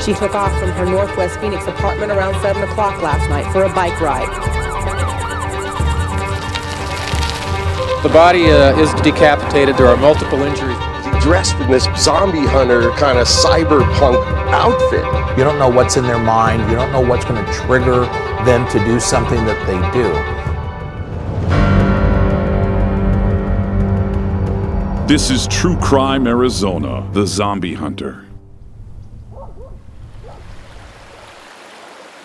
She took off from her Northwest Phoenix apartment around 7 o'clock last night for a bike ride. The body is decapitated. There are multiple injuries. Dressed in this zombie hunter kind of cyberpunk outfit. You don't know what's in their mind. You don't know what's going to trigger them to do something that they do. This is True Crime Arizona, The Zombie Hunter.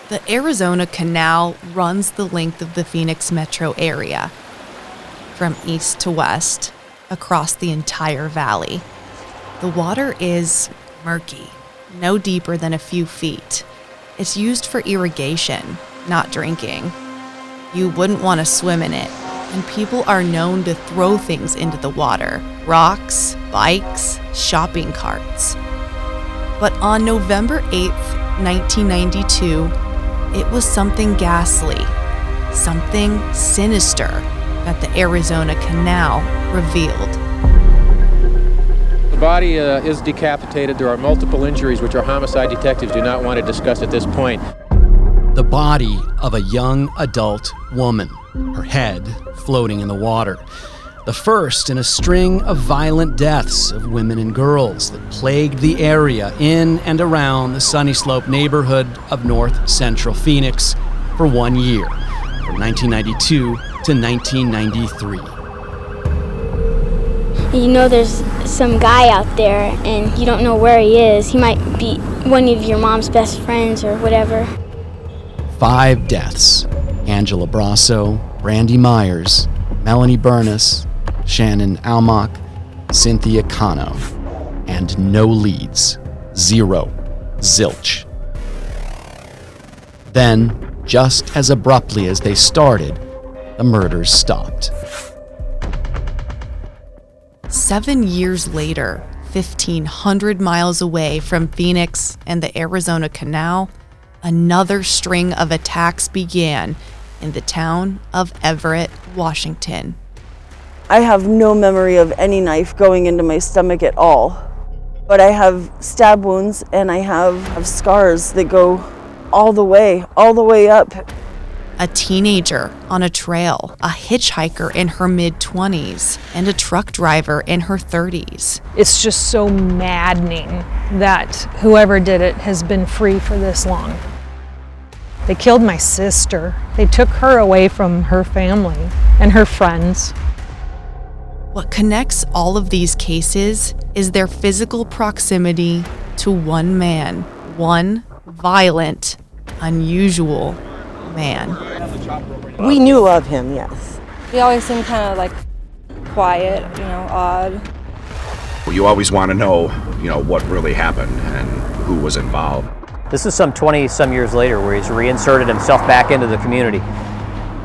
The Arizona Canal runs the length of the Phoenix metro area, from east to west, across the entire valley. The water is murky, no deeper than a few feet. It's used for irrigation, not drinking. You wouldn't want to swim in it, and people are known to throw things into the water: rocks, bikes, shopping carts. But on November 8th, 1992, it was something ghastly, something sinister that the Arizona Canal revealed. The body is decapitated. There are multiple injuries which our homicide detectives do not want to discuss at this point. The body of a young adult woman, her head floating in the water. The first in a string of violent deaths of women and girls that plagued the area in and around the Sunny Slope neighborhood of north central Phoenix for 1 year, from 1992 to 1993. You know there's some guy out there and you don't know where he is. He might be one of your mom's best friends or whatever. 5 deaths: Angela Brasso, Brandy Myers, Melanie Burness, Shannon Almach, Cynthia Cano, and no leads. 0. Zilch. Then, just as abruptly as they started, the murders stopped. 7 years later, 1,500 miles away from Phoenix and the Arizona Canal, another string of attacks began in the town of Everett, Washington. I have no memory of any knife going into my stomach at all, but I have stab wounds and I have scars that go all the way up. A teenager on a trail, a hitchhiker in her mid-20s, and a truck driver in her 30s. It's just so maddening that whoever did it has been free for this long. They killed my sister. They took her away from her family and her friends. What connects all of these cases is their physical proximity to one man, one violent, unusual man. We knew of him, yes. He always seemed kind of like quiet, odd. You always want to know, what really happened and who was involved. This is some 20-some years later where he's reinserted himself back into the community,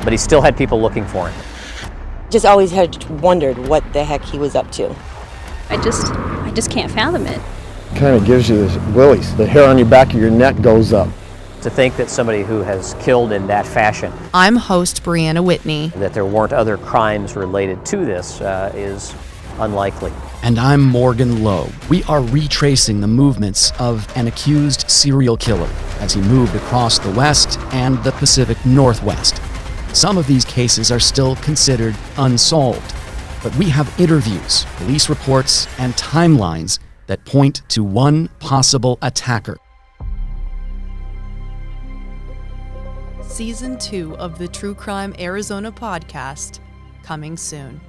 but he still had people looking for him. Just always had wondered what the heck he was up to. I just can't fathom it. Kind of gives you the willies. The hair on your back of your neck goes up. To think that somebody who has killed in that fashion. I'm host Brianna Whitney. That there weren't other crimes related to this is unlikely. And I'm Morgan Lowe. We are retracing the movements of an accused serial killer as he moved across the West and the Pacific Northwest. Some of these cases are still considered unsolved, but we have interviews, police reports, and timelines that point to one possible attacker. Season 2 of the True Crime Arizona podcast, coming soon.